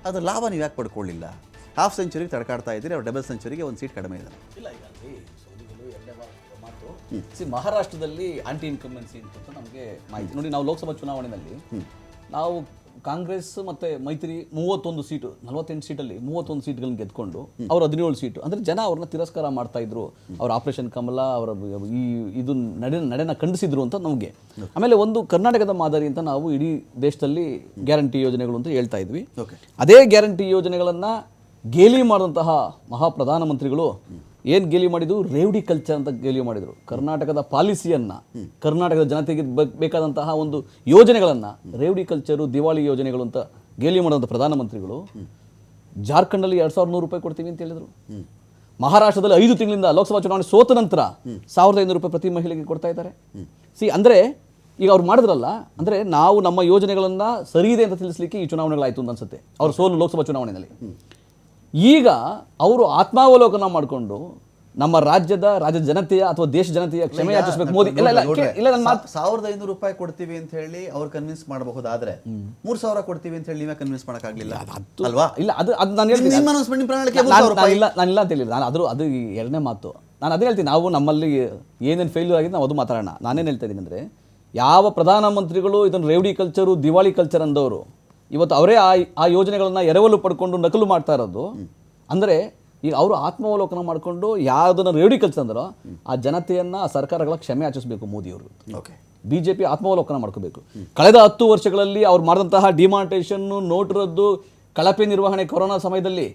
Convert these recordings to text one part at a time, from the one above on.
ಅದು ಲಾಭ ನೀವು ಯಾಕೆ ಪಡ್ಕೊಳ್ಳಿಲ್ಲ? ಹಾಫ್ ಸೆಂಚುರಿಗೆ ತಡ್ಕಾಡ್ತಾ ಇದ್ದೀರಿ, ಅವ್ರು ಡಬಲ್ ಸೆಂಚುರಿಗೆ ಒಂದು ಸೀಟ್ ಕಡಿಮೆ ಇದೆ. ಇಲ್ಲ, ಈಗ ಸೌದಿಗಳು ಎರಡನೇ ಮಾತು ಮಹಾರಾಷ್ಟ್ರದಲ್ಲಿ ಆಂಟಿ ಇನ್ಕಂಬೆನ್ಸಿ ಅಂತ ನಮಗೆ ಮಾಹಿತಿ ನೋಡಿ. ನಾವು ಲೋಕಸಭಾ ಚುನಾವಣೆಯಲ್ಲಿ ನಾವು ಕಾಂಗ್ರೆಸ್ ಮತ್ತು ಮೈತ್ರಿ 31 ಸೀಟು, 48 ಸೀಟಲ್ಲಿ 31 ಸೀಟ್ಗಳನ್ನ ಗೆದ್ಕೊಂಡು ಅವ್ರು 17 ಸೀಟು. ಅಂದರೆ ಜನ ಅವ್ರನ್ನ ತಿರಸ್ಕಾರ ಮಾಡ್ತಾ ಇದ್ರು. ಅವ್ರ ಆಪರೇಷನ್ ಕಮಲ ಅವರ ಇದು ನಡೆನ ಖಂಡಿಸಿದ್ರು ಅಂತ ನಮಗೆ. ಆಮೇಲೆ ಒಂದು ಕರ್ನಾಟಕದ ಮಾದರಿ ಅಂತ ನಾವು ಇಡೀ ದೇಶದಲ್ಲಿ ಗ್ಯಾರಂಟಿ ಯೋಜನೆಗಳು ಅಂತ ಹೇಳ್ತಾ ಇದ್ವಿ. ಅದೇ ಗ್ಯಾರಂಟಿ ಯೋಜನೆಗಳನ್ನು ಗೇಲಿ ಮಾಡಿದಂತಹ ಮಹಾಪ್ರಧಾನಮಂತ್ರಿಗಳು ಏನು ಗೇಲಿ ಮಾಡಿದ್ರು? ರೇವಡಿ ಕಲ್ಚರ್ ಅಂತ ಗೇಲಿ ಮಾಡಿದರು. ಕರ್ನಾಟಕದ ಪಾಲಿಸಿಯನ್ನು, ಕರ್ನಾಟಕದ ಜನತೆಗೆ ಬೇಕಾದಂತಹ ಒಂದು ಯೋಜನೆಗಳನ್ನು ರೇವಡಿ ಕಲ್ಚರು, ದಿವಾಳಿ ಯೋಜನೆಗಳು ಅಂತ ಗೇಲಿ ಮಾಡಿದಂಥ ಪ್ರಧಾನಮಂತ್ರಿಗಳು ಜಾರ್ಖಂಡಲ್ಲಿ 2100 ರೂಪಾಯಿ ಕೊಡ್ತೀವಿ ಅಂತ ಹೇಳಿದರು. ಮಹಾರಾಷ್ಟ್ರದಲ್ಲಿ 5 ತಿಂಗಳಿಂದ ಲೋಕಸಭಾ ಚುನಾವಣೆ ಸೋತ ನಂತರ 1500 ರೂಪಾಯಿ ಪ್ರತಿ ಮಹಿಳೆಗೆ ಕೊಡ್ತಾ ಇದ್ದಾರೆ. ಅಂದರೆ ಈಗ ಅವ್ರು ಮಾಡಿದ್ರಲ್ಲ, ಅಂದರೆ ನಾವು ನಮ್ಮ ಯೋಜನೆಗಳನ್ನು ಸರಿ ಇದೆ ಅಂತ ತಿಳಿಸ್ಲಿಕ್ಕೆ ಈ ಚುನಾವಣೆಗಳಾಯಿತು ಅಂತ ಅನ್ಸುತ್ತೆ. ಅವ್ರ ಸೋಲು ಲೋಕಸಭಾ ಚುನಾವಣೆಯಲ್ಲಿ. ಈಗ ಅವರು ಆತ್ಮಾವಲೋಕನ ಮಾಡಿಕೊಂಡು ನಮ್ಮ ರಾಜ್ಯ ಜನತೆಯ ಅಥವಾ ದೇಶ ಜನತೆಯ ಕ್ಷಮೆ ಯಾಚಿಸಬೇಕು. ಮೋದಿ ಇಲ್ಲ 1500 ರೂಪಾಯಿ ಕೊಡ್ತೀವಿ ಅಂತ ಹೇಳಿ ಅವ್ರು ಕನ್ವಿನ್ಸ್ ಮಾಡಬಹುದಾದ್ರೆ 3000 ಕೊಡ್ತೀವಿ ಅಂತ ಹೇಳಿ ನೀವೇ ಕನ್ವಿನ್ಸ್ ಮಾಡೋಕ್ಕಾಗಲಿಲ್ಲ ಅಲ್ವಾ? ಇಲ್ಲ, ಅದು ನಾನು ಹೇಳ್ತೀನಿ, ನಾನಿಲ್ಲ ಅಂತ ಹೇಳಿಲ್ಲ. ಅದು ಎರಡನೇ ಮಾತು. ನಾನು ಅದೇ ಹೇಳ್ತೀನಿ, ನಾವು ನಮ್ಮಲ್ಲಿ ಏನೇನು ಫೇಲ್ಯೂರ್ ಆಗಿದೆ ನಾವು ಅದು ಮಾತಾಡೋಣ. ನಾನೇನು ಹೇಳ್ತಾ ಇದ್ದೀನಿ ಅಂದರೆ, ಯಾವ ಪ್ರಧಾನಮಂತ್ರಿಗಳು ಇದನ್ನು ರೇವಡಿ ಕಲ್ಚರು, ದಿವಾಳಿ ಕಲ್ಚರ್ ಅಂದವರು ಇವತ್ತು ಅವರೇ ಆ ಯೋಜನೆಗಳನ್ನ ಎರವಲು ಪಡ್ಕೊಂಡು ನಕಲು ಮಾಡ್ತಾ ಇರೋದು. ಅಂದರೆ ಈಗ ಅವರು ಆತ್ಮಾವಲೋಕನ ಮಾಡಿಕೊಂಡು ಯಾವುದನ್ನು ರೇವಡಿ ಕಲ್ಚರ್ ಅಂದರೋ ಆ ಜನತೆಯನ್ನು, ಆ ಸರ್ಕಾರಗಳ ಕ್ಷಮೆ ಯಾಚಿಸಬೇಕು ಮೋದಿಯವರು. BJP ಆತ್ಮಾವಲೋಕನ ಮಾಡ್ಕೋಬೇಕು. ಕಳೆದ 10 ವರ್ಷಗಳಲ್ಲಿ ಅವ್ರು ಮಾಡಿದಂತಹ ಡಿಮಾನಿಟೈಸೇಷನ್ನು, ನೋಟು ರದ್ದು, ಕಳಪೆ ನಿರ್ವಹಣೆ, ಕೊರೋನಾ ಸಮಯದಲ್ಲಿ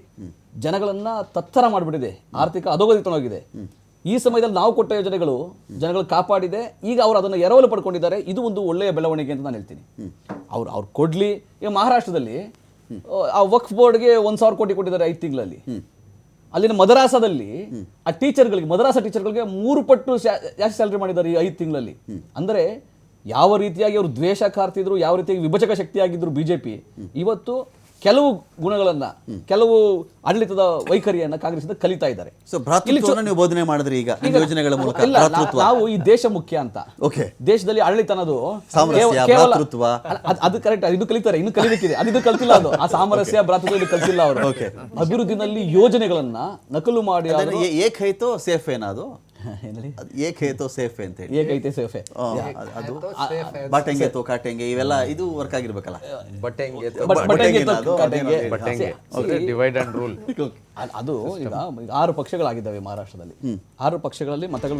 ಜನಗಳನ್ನು ತತ್ತರ ಮಾಡಿಬಿಟ್ಟಿದೆ, ಆರ್ಥಿಕ ಅಧೋಗತಿ ತೊಡಗಿದೆ. ಈ ಸಮಯದಲ್ಲಿ ನಾವು ಕೊಟ್ಟ ಯೋಜನೆಗಳು ಜನಗಳು ಕಾಪಾಡಿದೆ. ಈಗ ಅವರು ಅದನ್ನು ಎರವಲು ಪಡ್ಕೊಂಡಿದ್ದಾರೆ. ಇದು ಒಂದು ಒಳ್ಳೆಯ ಬೆಳವಣಿಗೆ ಅಂತ ನಾನು ಹೇಳ್ತೀನಿ. ಅವ್ರು ಕೊಡ್ಲಿ. ಈಗ ಮಹಾರಾಷ್ಟ್ರದಲ್ಲಿ ಆ ವಕ್ಫ್ ಬೋರ್ಡ್ಗೆ 1000 ಕೋಟಿ ಕೊಟ್ಟಿದ್ದಾರೆ 5 ತಿಂಗಳಲ್ಲಿ. ಅಲ್ಲಿನ ಮದರಾಸದಲ್ಲಿ ಆ ಟೀಚರ್ಗಳಿಗೆ, ಮದರಾಸ ಟೀಚರ್ಗಳಿಗೆ 3 ಪಟ್ಟು ಜಾಸ್ತಿ ಸ್ಯಾಲರಿ ಮಾಡಿದ್ದಾರೆ ಈ 5 ತಿಂಗಳಲ್ಲಿ. ಅಂದರೆ ಯಾವ ರೀತಿಯಾಗಿ ಅವರು ದ್ವೇಷ ಕಾರ್ತಿದ್ರು, ಯಾವ ರೀತಿಯಾಗಿ ವಿಭಜಕ ಶಕ್ತಿಯಾಗಿದ್ರು BJP, ಇವತ್ತು ಕೆಲವು ಗುಣಗಳನ್ನ, ಕೆಲವು ಆಡಳಿತದ ವೈಖರಿಯನ್ನ ಕಾಂಗ್ರೆಸ್ನಿಂದ ಕಲಿತಾ ಇದ್ದಾರೆ. ನೀವು ಬೋಧನೆ ಮಾಡಿದ್ರಿ ಈಗ ಯೋಜನೆಗಳ ಮೂಲಕ. ನಾವು ಈ ದೇಶ ಮುಖ್ಯ ಅಂತ, ದೇಶದಲ್ಲಿ ಆಡಳಿತ ಅನ್ನೋದು ಅದು ಕರೆಕ್ಟ್, ಇದು ಕಲಿತಾರೆ, ಇನ್ನು ಕಲಿಬೇಕಿದೆ, ಅದು ಕಲ್ತಿಲ್ಲ. ಅದು ಆ ಸಾಮರಸ್ಯ, ಭ್ರಾತೃತ್ವ ಇದು ಕಲ್ತಿಲ್ಲ ಅವರು. ಅಭಿವೃದ್ಧಿನಲ್ಲಿ ಯೋಜನೆಗಳನ್ನ ನಕಲು ಮಾಡಿ ಏಕೈತೋ ಸೇಫ್ ಏನದು ಏಕೈತೋ ಸೇಫ್ ಅಂತ ಹೇಳಿ, ಏಕೈತೆ ಸೇಫೆ, ಅದು ಬಟೆಂಗೆ ತೋ ಕಾಟೆಂಗೆ ಇವೆಲ್ಲ ಇದು ವರ್ಕ್ ಆಗಿರ್ಬೇಕಲ್ಲ. ಡಿವೈಡ್ ಅಂಡ್ ರೂಲ್ ಅದು ಈಗ 6 ಪಕ್ಷಗಳಾಗಿದ್ದಾವೆ ಮಹಾರಾಷ್ಟ್ರದಲ್ಲಿ. 6 ಪಕ್ಷಗಳಲ್ಲಿ ಮತಗಳು